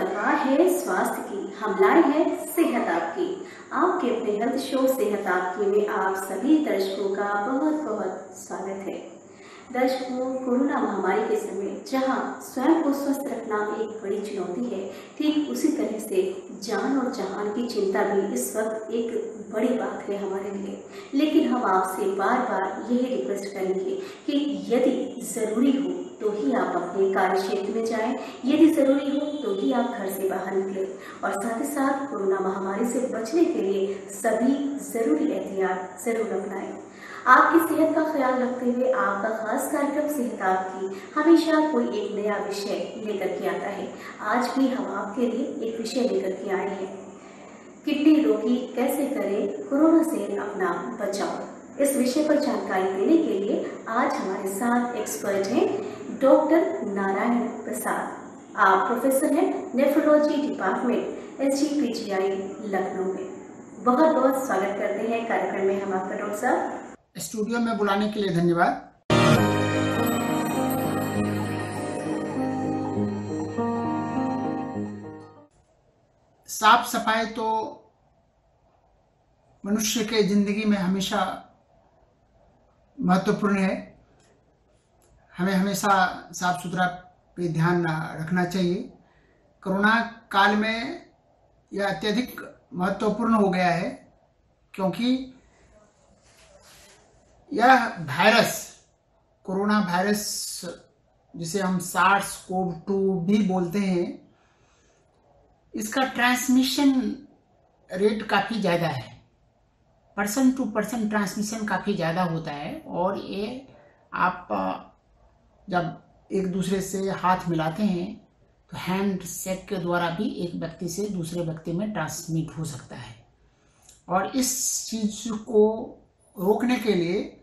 परवाह है स्वास्थ्य की, हम लाए हैं सेहत आपकी। आपके अपने हेल्थ शो सेहत आपकी में आप सभी दर्शकों का बहुत बहुत स्वागत है। दर्शकों, कोरोना महामारी के समय जहां स्वयं को स्वस्थ रखना एक बड़ी चुनौती है, ठीक उसी तरह से जान और जहान की चिंता भी इस वक्त एक बड़ी बात है हमारे लिए। लेकिन हम आपसे बार बार यही रिक्वेस्ट करेंगे कि यदि ज़रूरी हो तो ही आप अपने कार्य क्षेत्र में जाएं, यदि ज़रूरी हो तो ही आप घर से बाहर निकलें और साथ ही साथ कोरोना महामारी से बचने के लिए सभी ज़रूरी एहतियात ज़रूर अपनाएं। आपकी सेहत का ख्याल रखते हुए आपका खास कार्यक्रम सेहत आपकी हमेशा कोई एक नया विषय लेकर के आता है। आज भी हम आपके लिए एक विषय लेकर के आए हैं, किडनी रोगी कैसे करें कोरोना से अपना बचाव। इस विषय पर जानकारी देने के लिए आज हमारे साथ एक्सपर्ट हैं डॉक्टर नारायण प्रसाद। आप प्रोफेसर हैं नेफ्रोलॉजी डिपार्टमेंट SGPGI लखनऊ में। बहुत बहुत स्वागत करते हैं कार्यक्रम में हम आपका डॉक्टर साहब। स्टूडियो में बुलाने के लिए धन्यवाद। साफ सफाई तो मनुष्य के जिंदगी में हमेशा महत्वपूर्ण है। हमें हमेशा साफ सुथरा पे ध्यान रखना चाहिए। कोरोना काल में यह अत्यधिक महत्वपूर्ण हो गया है, क्योंकि यह वायरस, कोरोना वायरस जिसे हम SARS-CoV-2 भी बोलते हैं, इसका ट्रांसमिशन रेट काफ़ी ज़्यादा है। पर्सन टू पर्सन ट्रांसमिशन काफ़ी ज़्यादा होता है और ये आप जब एक दूसरे से हाथ मिलाते हैं तो हैंड शेक के द्वारा भी एक व्यक्ति से दूसरे व्यक्ति में ट्रांसमिट हो सकता है। और इस चीज़ को रोकने के लिए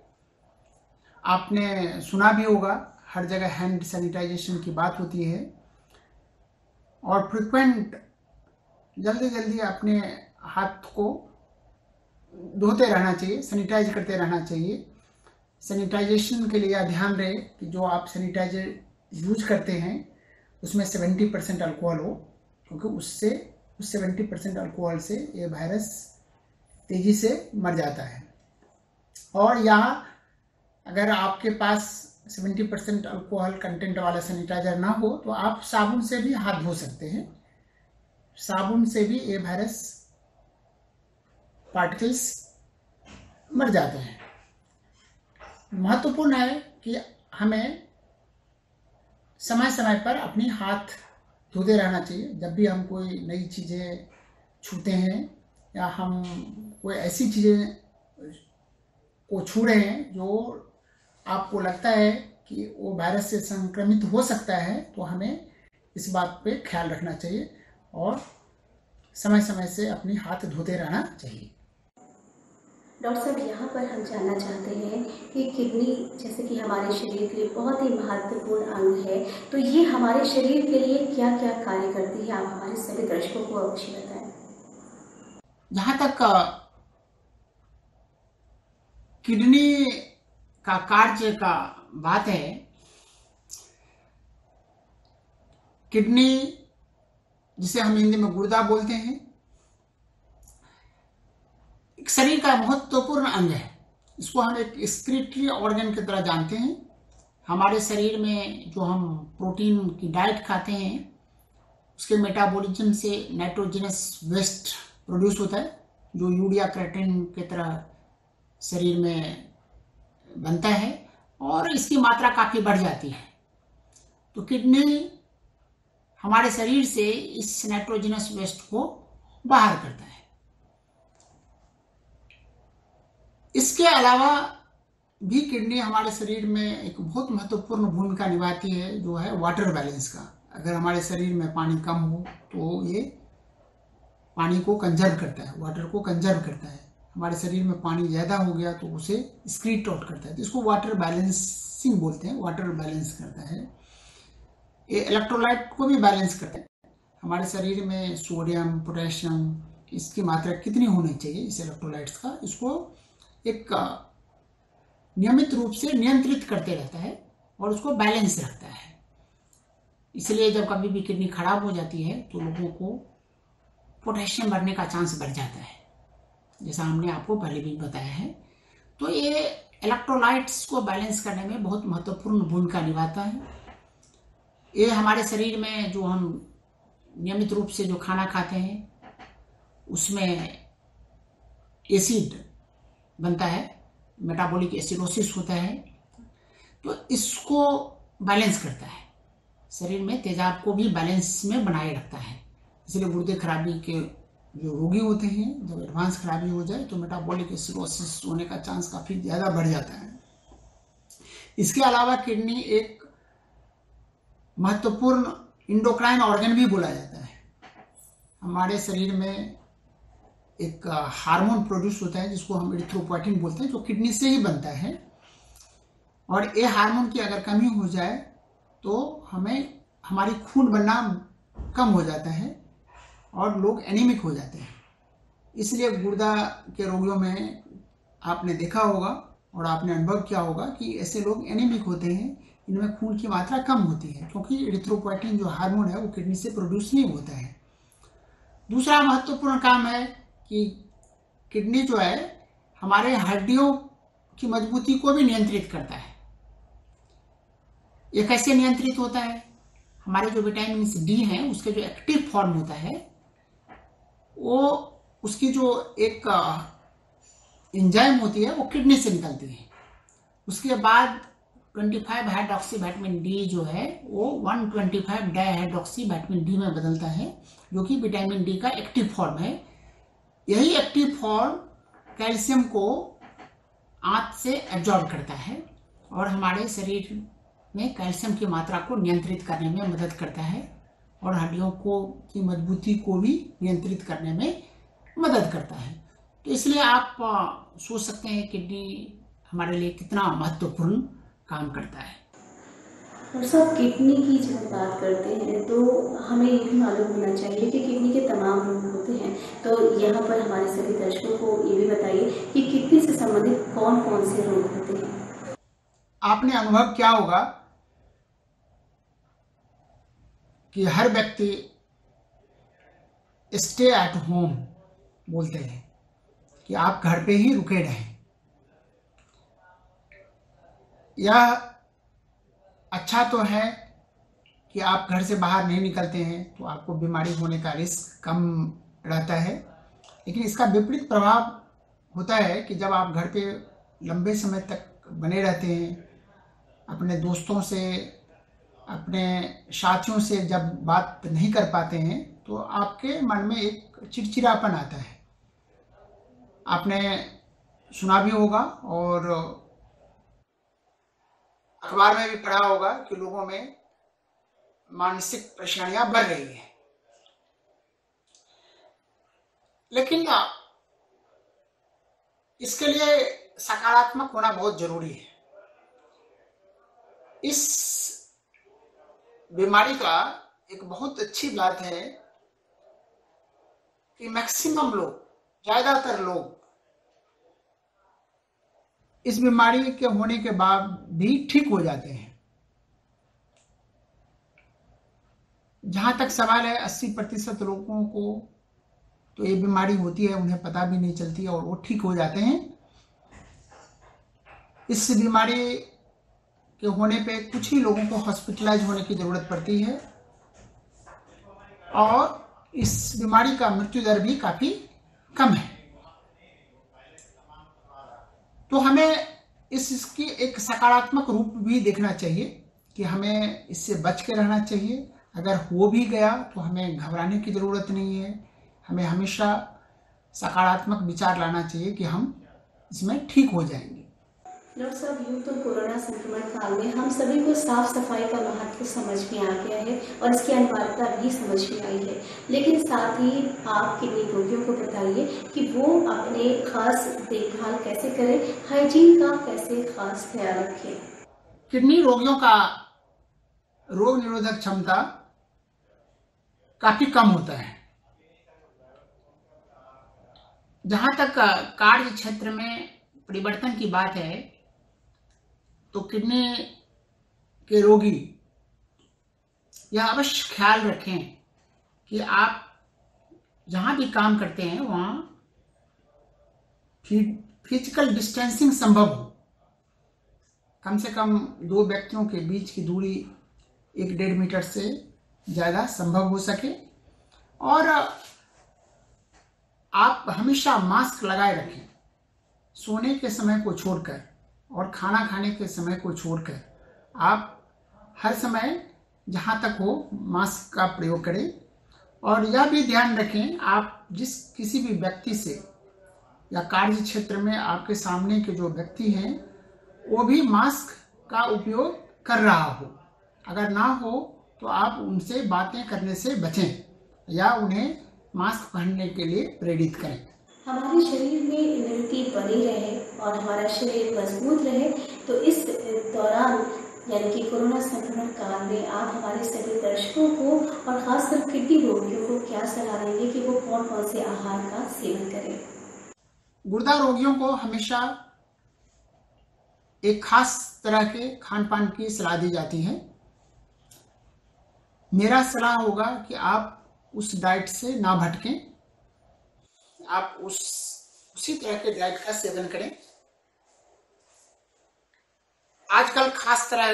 आपने सुना भी होगा, हर जगह हैंड सैनिटाइजेशन की बात होती है और फ्रिक्वेंट जल्दी जल्दी अपने हाथ को धोते रहना चाहिए, सैनिटाइज करते रहना चाहिए। सैनिटाइजेशन के लिए ध्यान रहे कि जो आप सैनिटाइजर यूज करते हैं उसमें 70% अल्कोहल हो, क्योंकि उस 70% अल्कोहल से ये वायरस तेज़ी से मर जाता है। और यहाँ अगर आपके पास 70% अल्कोहल कंटेंट वाला सैनिटाइजर ना हो तो आप साबुन से भी हाथ धो सकते हैं। साबुन से भी ये वायरस पार्टिकल्स मर जाते हैं। महत्वपूर्ण है कि हमें समय समय पर अपनी हाथ धोते रहना चाहिए। जब भी हम कोई नई चीज़ें छूते हैं या हम कोई ऐसी चीज़ें को छू रहे हैं जो आपको लगता है कि वो वायरस से संक्रमित हो सकता है, तो हमें इस बात पे ख्याल रखना चाहिए और समय समय से अपनी हाथ धोते रहना चाहिए। डॉक्टर साहब, यहाँ पर हम जानना चाहते हैं कि किडनी जैसे कि हमारे शरीर के लिए बहुत ही महत्वपूर्ण अंग है, तो ये हमारे शरीर के लिए क्या क्या कार्य करती है, आप हमारे सभी दर्शकों को अवश्य बताएं। जहाँ तक किडनी का कार्य का बात है, किडनी जिसे हम हिंदी में गुर्दा बोलते हैं, एक शरीर का महत्वपूर्ण अंग है। इसको हम एक एक्सक्रीटरी ऑर्गन की तरह जानते हैं। हमारे शरीर में जो हम प्रोटीन की डाइट खाते हैं उसके मेटाबॉलिज्म से नाइट्रोजनस वेस्ट प्रोड्यूस होता है, जो यूरिया क्रिएटिन की तरह शरीर में बनता है और इसकी मात्रा काफ़ी बढ़ जाती है। तो किडनी हमारे शरीर से इस नाइट्रोजनस वेस्ट को बाहर करता है। इसके अलावा भी किडनी हमारे शरीर में एक बहुत महत्वपूर्ण भूमिका निभाती है, जो है वाटर बैलेंस का। अगर हमारे शरीर में पानी कम हो तो ये पानी को कंजर्व करता है, वाटर को कंजर्व करता है। हमारे शरीर में पानी ज़्यादा हो गया तो उसे एक्सक्रीट आउट करता है, तो इसको वाटर बैलेंसिंग बोलते हैं। वाटर बैलेंस करता है। ये इलेक्ट्रोलाइट को भी बैलेंस करता है। हमारे शरीर में सोडियम, पोटेशियम, इसकी मात्रा कितनी होनी चाहिए इस इलेक्ट्रोलाइट्स का, इसको एक नियमित रूप से नियंत्रित करते रहता है और उसको बैलेंस रखता है। इसलिए जब कभी भी किडनी खराब हो जाती है तो लोगों को पोटेशियम बढ़ने का चांस बढ़ जाता है, जैसा हमने आपको पहले भी बताया है। तो ये इलेक्ट्रोलाइट्स को बैलेंस करने में बहुत महत्वपूर्ण भूमिका निभाता है। ये हमारे शरीर में जो हम नियमित रूप से जो खाना खाते हैं उसमें एसिड बनता है, मेटाबॉलिक एसिडोसिस होता है, तो इसको बैलेंस करता है, शरीर में तेजाब को भी बैलेंस में बनाए रखता है। इसलिए गुर्दे खराबी के जो रोगी होते हैं, जब एडवांस खराबी हो जाए तो मेटाबॉलिक एसिडोसिस होने का चांस काफ़ी ज़्यादा बढ़ जाता है। इसके अलावा किडनी एक महत्वपूर्ण इंडोक्राइन ऑर्गन भी बोला जाता है। हमारे शरीर में एक हार्मोन प्रोड्यूस होता है जिसको हम एरिथ्रोपोएटिन बोलते हैं, जो किडनी से ही बनता है। और ये हार्मोन की अगर कमी हो जाए तो हमारी खून बनना कम हो जाता है और लोग एनीमिक हो जाते हैं। इसलिए गुर्दा के रोगियों में आपने देखा होगा और आपने अनुभव किया होगा कि ऐसे लोग एनीमिक होते हैं, इनमें खून की मात्रा कम होती है, क्योंकि एरिथ्रोपोएटिन जो हार्मोन है वो किडनी से प्रोड्यूस नहीं होता है। दूसरा महत्वपूर्ण काम है कि किडनी जो है हमारे हड्डियों की मजबूती को भी नियंत्रित करता है। ये कैसे नियंत्रित होता है? हमारे जो विटामिन डी हैं उसके जो एक्टिव फॉर्म होता है वो उसकी जो एक एंजाइम होती है वो किडनी से निकलती है। उसके बाद 25 हाइड्रोक्सी विटामिन डी जो है वो 125 डाइहाइड्रोक्सी विटामिन डी में बदलता है, जो कि विटामिन डी का एक्टिव फॉर्म है। यही एक्टिव फॉर्म कैल्शियम को आंत से एब्जॉर्ब करता है और हमारे शरीर में कैल्शियम की मात्रा को नियंत्रित करने में मदद करता है और हड्डियों की मजबूती को भी नियंत्रित करने में मदद करता है। तो इसलिए आप सोच सकते हैं किडनी हमारे लिए कितना महत्वपूर्ण काम करता है। और सब किडनी की जब बात करते हैं तो हमें ये भी मालूम होना चाहिए कि किडनी के तमाम रोग होते हैं। तो यहाँ पर हमारे सभी दर्शकों को ये भी बताइए कि किडनी से संबंधित कौन कौन से रोग होते हैं। आपने अनुभव किया होगा कि हर व्यक्ति स्टे एट होम बोलते हैं कि आप घर पे ही रुके रहें। यह अच्छा तो है कि आप घर से बाहर नहीं निकलते हैं तो आपको बीमारी होने का रिस्क कम रहता है, लेकिन इसका विपरीत प्रभाव होता है कि जब आप घर पे लंबे समय तक बने रहते हैं, अपने दोस्तों से अपने साथियों से जब बात नहीं कर पाते हैं तो आपके मन में एक चिड़चिड़ापन आता है। आपने सुना भी होगा और अखबार में भी पढ़ा होगा कि लोगों में मानसिक परेशानियां बढ़ रही हैं। लेकिन इसके लिए सकारात्मक होना बहुत जरूरी है। इस बीमारी का एक बहुत अच्छी बात है कि मैक्सिमम लोग, ज्यादातर लोग इस बीमारी के होने के बाद भी ठीक हो जाते हैं। जहां तक सवाल है 80% लोगों को तो ये बीमारी होती है, उन्हें पता भी नहीं चलती और वो ठीक हो जाते हैं। इस बीमारी के होने पे कुछ ही लोगों को हॉस्पिटलाइज होने की जरूरत पड़ती है और इस बीमारी का मृत्यु दर भी काफी कम है। तो हमें इसकी एक सकारात्मक रूप भी देखना चाहिए कि हमें इससे बच के रहना चाहिए। अगर हो भी गया तो हमें घबराने की ज़रूरत नहीं है। हमें हमेशा सकारात्मक विचार लाना चाहिए कि हम इसमें ठीक हो जाएंगे। डॉक्टर साहब, यूँ तो कोरोना संक्रमण काल में हम सभी को साफ सफाई का महत्व समझ में आ गया है और इसकी अनिवार्यता भी समझ में आई है, लेकिन साथ ही आप किडनी रोगियों को बताइए कि वो अपने खास देखभाल कैसे करें, हाइजीन का कैसे खास ख्याल रखें। किडनी रोगियों का रोग निरोधक क्षमता काफी कम होता है। जहां तक कार्य क्षेत्र में परिवर्तन की बात है तो किडनी के रोगी यह अवश्य ख्याल रखें कि आप जहाँ भी काम करते हैं वहाँ फिजिकल डिस्टेंसिंग संभव हो। कम से कम 2 व्यक्तियों के बीच की दूरी 1-1.5 मीटर से ज़्यादा संभव हो सके, और आप हमेशा मास्क लगाए रखें। सोने के समय को छोड़कर और खाना खाने के समय को छोड़कर आप हर समय जहाँ तक हो मास्क का प्रयोग करें। और यह भी ध्यान रखें, आप जिस किसी भी व्यक्ति से या कार्य क्षेत्र में आपके सामने के जो व्यक्ति हैं वो भी मास्क का उपयोग कर रहा हो। अगर ना हो तो आप उनसे बातें करने से बचें या उन्हें मास्क पहनने के लिए प्रेरित करें। हमारे शरीर में इम्यूनिटी बनी रहे और हमारा शरीर मजबूत रहे, तो इस दौरान यानी कि कोरोना संक्रमण काल में आप हमारे सभी दर्शकों को और खासकर किडनी रोगियों को क्या सलाह देंगे कि वो कौन कौन से आहार का सेवन करें? गुर्दा रोगियों को हमेशा एक खास तरह के खान पान की सलाह दी जाती है। मेरा सलाह होगा कि आप उस डाइट से ना भटकें, आप उसी तरह के डाइट का सेवन करें। आजकल खास तरह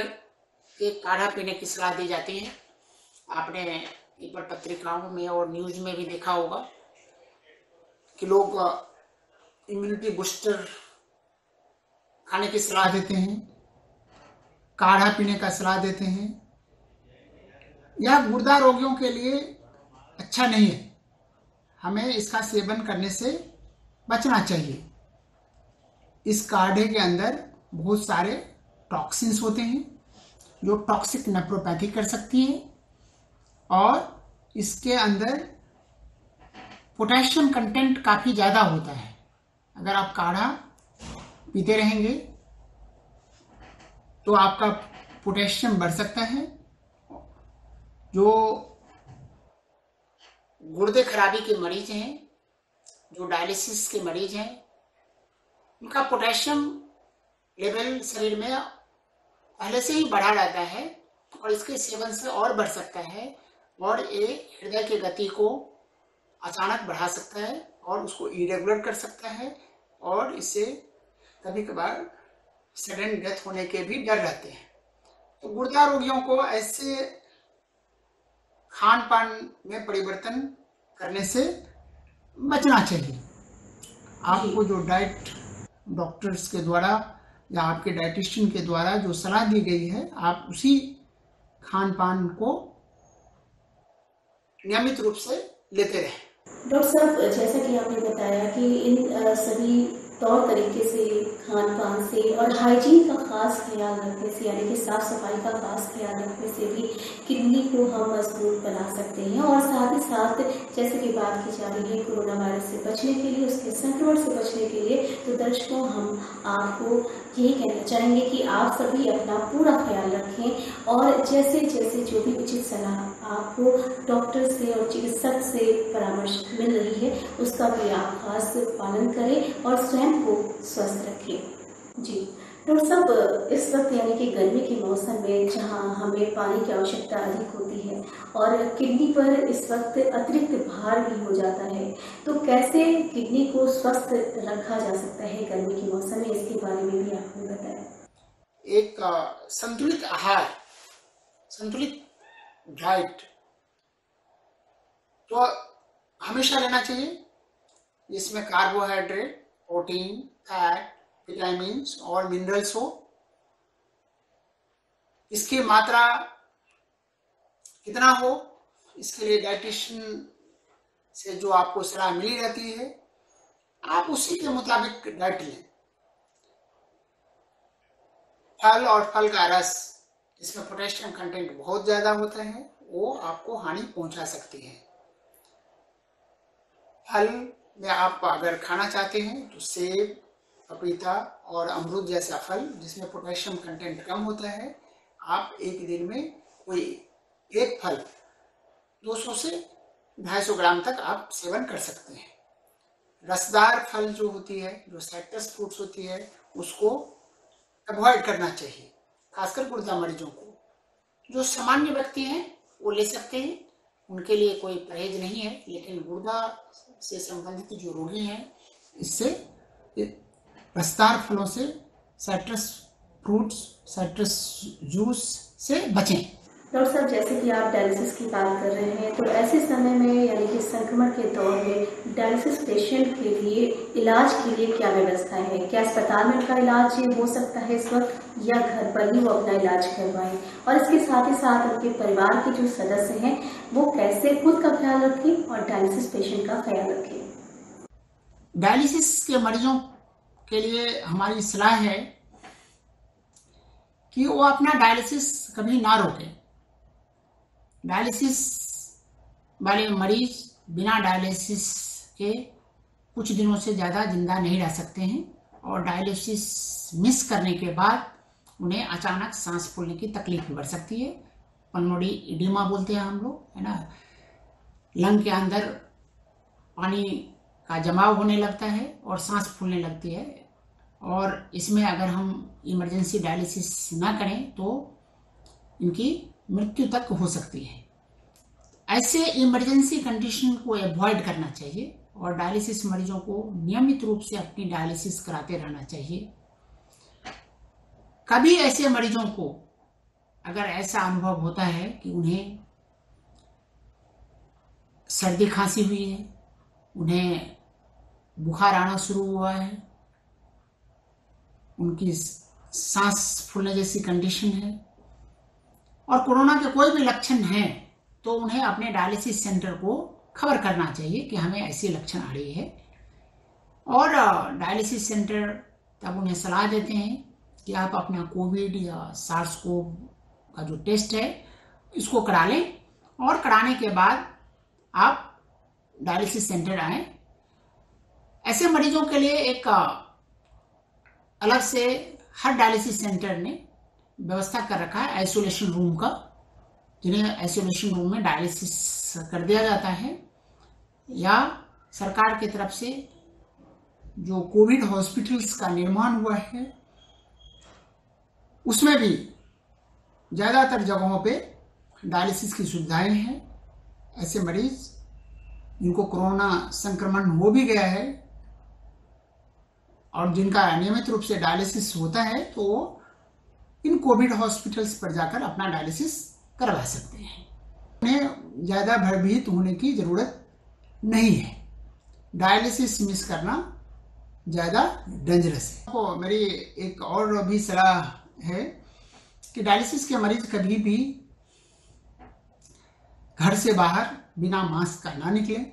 के काढ़ा पीने की सलाह दी जाती है। आपने एक बार पत्रिकाओं में और न्यूज में भी देखा होगा कि लोग इम्यूनिटी बूस्टर खाने की सलाह देते हैं, काढ़ा पीने का सलाह देते हैं। यह गुर्दा रोगियों के लिए अच्छा नहीं है, हमें इसका सेवन करने से बचना चाहिए। इस काढ़े के अंदर बहुत सारे टॉक्सिन्स होते हैं जो टॉक्सिक नेफ्रोपैथी कर सकती हैं, और इसके अंदर पोटेशियम कंटेंट काफ़ी ज़्यादा होता है। अगर आप काढ़ा पीते रहेंगे तो आपका पोटेशियम बढ़ सकता है। जो गुर्दे खराबी के मरीज हैं, जो डायलिसिस के मरीज हैं, उनका पोटेशियम लेवल शरीर में पहले से ही बढ़ा रहता है और इसके सेवन से और बढ़ सकता है, और ये हृदय की गति को अचानक बढ़ा सकता है और उसको इरेगुलर कर सकता है, और इससे कभी कभार सडन डेथ होने के भी डर रहते हैं। तो गुर्दा रोगियों को ऐसे खान पान में परिवर्तन करने से बचना चाहिए। आपको जो डाइट डॉक्टर्स के द्वारा या आपके डाइटिशियन के द्वारा जो सलाह दी गई है, आप उसी खान पान को नियमित रूप से लेते रहें। डॉक्टर साहब, जैसा कि आपने बताया कि इन सभी तौर तरीके से, खान पान से और हाइजीन का खास ख्याल रखने से, यानी कि साफ सफाई का खास ख्याल रखने से भी किडनी को हम मजबूत बना सकते हैं। और साथ ही साथ जैसे कि बात की जा रही है कोरोना वायरस से बचने के लिए, उसके संक्रमण से बचने के लिए, तो दर्शकों हम आपको यही कहना चाहेंगे कि आप सभी अपना पूरा ख्याल रखें और जैसे जैसे जो भी उचित सलाह आपको डॉक्टर से और चिकित्सक से परामर्श मिल रही है उसका भी आप खास पालन करें और स्वयं को स्वस्थ रखें। जी डॉक्टर साहब, इस वक्त यानी कि गर्मी के मौसम में जहां हमें पानी की आवश्यकता अधिक होती है और किडनी पर इस वक्त अतिरिक्त भार भी हो जाता है, तो कैसे किडनी को स्वस्थ रखा जा सकता है गर्मी के मौसम में, इसके बारे में भी आपने बताया। एक संतुलित आहार, संतुलित डाइट तो हमेशा लेना चाहिए, जिसमें कार्बोहाइड्रेट, प्रोटीन, फैट, विटामिन्स और मिनरल्स हो। इसकी मात्रा कितना हो, इसके लिए डाइटिशियन से जो आपको सलाह मिली रहती है, आप उसी के मुताबिक डाइट लें। फल और फल का रस, जिसमें पोटेशियम कंटेंट बहुत ज़्यादा होता है, वो आपको हानि पहुंचा सकती है। फल में आप अगर खाना चाहते हैं तो सेब, पपीता और अमरूद जैसा फल जिसमें पोटेशियम कंटेंट कम होता है, आप एक दिन में कोई एक फल 200 से 250 ग्राम तक आप सेवन कर सकते हैं। रसदार फल जो होती है, जो साइट्रस फ्रूट्स होती है, उसको अवॉइड करना चाहिए, खासकर गुर्दा मरीजों को। जो सामान्य व्यक्ति हैं वो ले सकते हैं, उनके लिए कोई परहेज नहीं है। लेकिन गुर्दा से संबंधित जो रोगी हैं, इससे रसदार फलों से, साइट्रस फ्रूट्स, साइट्रस जूस से बचें। डॉक्टर साहब, जैसे कि आप डायलिसिस की बात कर रहे हैं, तो ऐसे समय में यानी कि संक्रमण के दौर में डायलिसिस पेशेंट के लिए इलाज के लिए क्या व्यवस्था है? क्या अस्पताल में उनका इलाज हो सकता है इस वक्त, या घर पर ही वो अपना इलाज करवाएं? और इसके साथ ही साथ उनके परिवार के जो सदस्य हैं वो कैसे खुद का ख्याल रखें और डायलिसिस पेशेंट का ख्याल रखें? डायलिसिस के मरीजों के लिए हमारी सलाह है कि वो अपना डायलिसिस कभी ना रोकें। डायलिसिस वाले मरीज बिना डायलिसिस के कुछ दिनों से ज़्यादा जिंदा नहीं रह सकते हैं, और डायलिसिस मिस करने के बाद उन्हें अचानक सांस फूलने की तकलीफ भी बढ़ सकती है। पल्मोनरी एडिमा बोलते हैं हम लोग, है ना। लंग के अंदर पानी का जमाव होने लगता है और सांस फूलने लगती है, और इसमें अगर हम इमरजेंसी डायलिसिस ना करें तो इनकी मृत्यु तक हो सकती है। ऐसे इमरजेंसी कंडीशन को अवॉइड करना चाहिए और डायलिसिस मरीजों को नियमित रूप से अपनी डायलिसिस कराते रहना चाहिए। कभी ऐसे मरीजों को अगर ऐसा अनुभव होता है कि उन्हें सर्दी खांसी हुई है, उन्हें बुखार आना शुरू हुआ है, उनकी सांस फूलने जैसी कंडीशन है और कोरोना के कोई भी लक्षण हैं, तो उन्हें अपने डायलिसिस सेंटर को खबर करना चाहिए कि हमें ऐसे लक्षण आ रही है। और डायलिसिस सेंटर तब उन्हें सलाह देते हैं कि आप अपना कोविड या सार्स कोव का जो टेस्ट है इसको करा लें, और कराने के बाद आप डायलिसिस सेंटर आएं। ऐसे मरीजों के लिए एक अलग से हर डायलिसिस सेंटर ने व्यवस्था कर रखा है आइसोलेशन रूम का, जिन्हें आइसोलेशन रूम में डायलिसिस कर दिया जाता है, या सरकार की तरफ से जो कोविड हॉस्पिटल्स का निर्माण हुआ है उसमें भी ज़्यादातर जगहों पे डायलिसिस की सुविधाएं हैं। ऐसे मरीज जिनको कोरोना संक्रमण हो भी गया है और जिनका नियमित रूप से डायलिसिस होता है, तो वो इन कोविड हॉस्पिटल्स पर जाकर अपना डायलिसिस करवा सकते हैं। उन्हें ज़्यादा भयभीत होने की ज़रूरत नहीं है। डायलिसिस मिस करना ज़्यादा डेंजरस है। तो मेरी एक और भी सलाह है कि डायलिसिस के मरीज कभी भी घर से बाहर बिना मास्क का ना निकलें।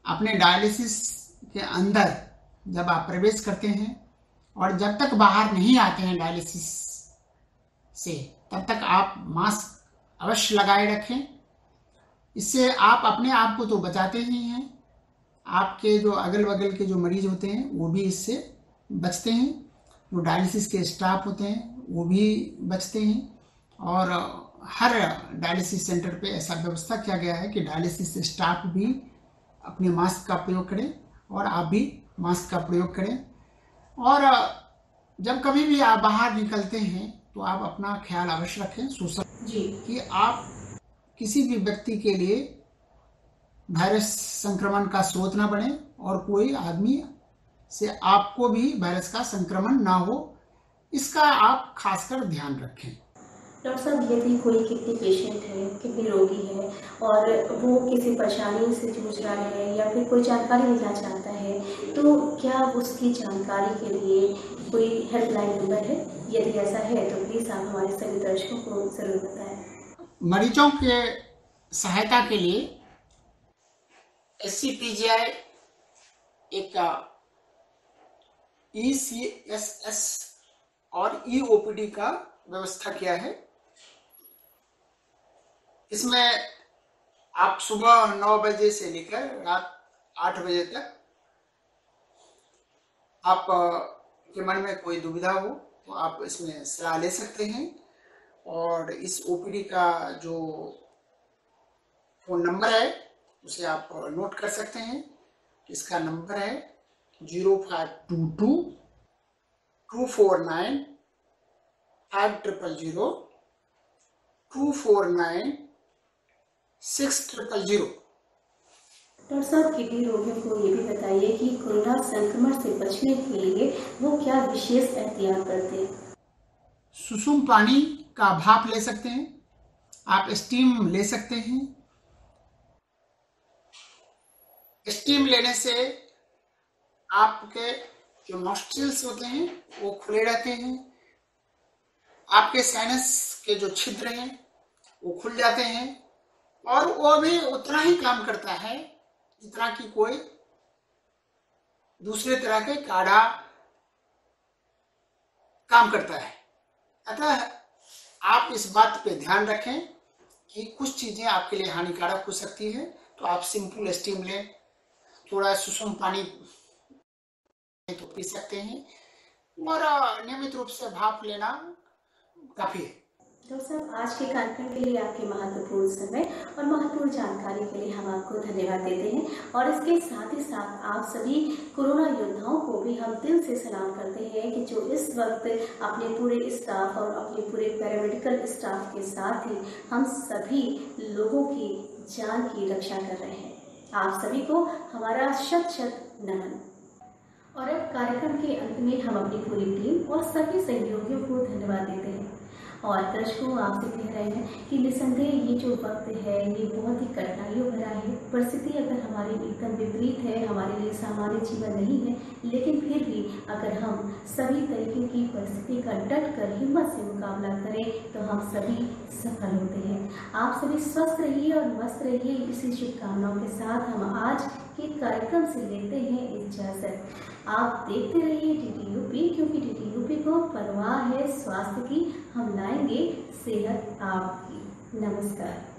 अपने डायलिसिस के अंदर जब आप प्रवेश करते हैं और जब तक बाहर नहीं आते हैं डायलिसिस से, तब तक आप मास्क अवश्य लगाए रखें। इससे आप अपने आप को तो बचाते ही हैं, आपके जो अगल बगल के जो मरीज होते हैं वो भी इससे बचते हैं, जो डायलिसिस के स्टाफ होते हैं वो भी बचते हैं। और हर डायलिसिस सेंटर पे ऐसा व्यवस्था किया गया है कि डायलिसिस स्टाफ भी अपने मास्क का प्रयोग करें और आप भी मास्क का प्रयोग करें। और जब कभी भी आप बाहर निकलते हैं तो आप अपना ख्याल अवश्य रखें सोशल जी कि आप किसी भी व्यक्ति के लिए वायरस संक्रमण का स्रोत ना बने और कोई आदमी से आपको भी वायरस का संक्रमण ना हो, इसका आप खासकर ध्यान रखें। डॉक्टर साहब, यदि कोई किडनी पेशेंट है, किडनी रोगी है और वो किसी परेशानी से जूझ रहा है या फिर कोई जानकारी लेना चाहता है, तो क्या उसकी जानकारी के लिए कोई हेल्पलाइन नंबर है? यदि ऐसा है तो प्लीज़ आप हमारे सभी दर्शकों को ज़रूर बताएं। मरीजों के सहायता के लिए SCPGI एक ECSS और EOPD का व्यवस्था किया है। इसमें आप सुबह 9 बजे से लेकर रात 8 बजे तक आप के मन में कोई दुविधा हो तो आप इसमें सलाह ले सकते हैं। और इस OPD का जो फ़ोन नंबर है उसे आप नोट कर सकते हैं। इसका नंबर है 0522 249 5000 249 6000। डॉक्टर साहब, किडनी रोगियों को ये भी बताइए कि कोरोना संक्रमण से बचने के लिए वो क्या विशेष एहतियात करते हैं? सुसुम पानी का भाप ले सकते हैं, आप स्टीम ले सकते हैं। स्टीम लेने से आपके जो नॉस्ट्रिल्स होते हैं वो खुले रहते हैं, आपके साइनस के जो छिद्र हैं वो खुल जाते हैं, और वो भी उतना ही काम करता है जितना कि कोई दूसरे तरह के काढ़ा काम करता है। अतः आप इस बात पे ध्यान रखें कि कुछ चीजें आपके लिए हानिकारक हो सकती है, तो आप सिंपल स्टीम लें, थोड़ा सुसुम पानी तो पी सकते हैं, और नियमित रूप से भाप लेना काफी है। डॉक्टर साहब, आज के कार्यक्रम के लिए आपके महत्वपूर्ण समय और महत्वपूर्ण जानकारी के लिए हम आपको धन्यवाद देते हैं, और इसके साथ ही साथ आप सभी कोरोना योद्धाओं को भी हम दिल से सलाम करते हैं कि जो इस वक्त अपने पूरे स्टाफ और अपने पूरे पैरामेडिकल स्टाफ के साथ ही हम सभी लोगों की जान की रक्षा कर रहे हैं। आप सभी को हमारा शत शत नमन। और अब कार्यक्रम के अंत में हम अपनी पूरी टीम और सभी सहयोगियों को धन्यवाद देते हैं, और दर्शकों आपसे कह रहे हैं कि निसंदेह ये जो वक्त है ये बहुत ही कठिनाइयों भरा है। परिस्थिति अगर हमारी एकदम विपरीत है, हमारे लिए सामान्य जीवन नहीं है, लेकिन फिर भी अगर हम सभी तरीके की परिस्थिति का डट कर हिम्मत से मुकाबला करें तो हम सभी सफल होते हैं। आप सभी स्वस्थ रहिए और मस्त रहिए, इसी शुभकामनाओं के साथ हम आज के कार्यक्रम से लेते हैं इजाज़त। आप देखते रहिए DDUP, क्योंकि DDUP को परवाह है स्वास्थ्य की, हम लाएंगे सेहत आपकी। नमस्कार।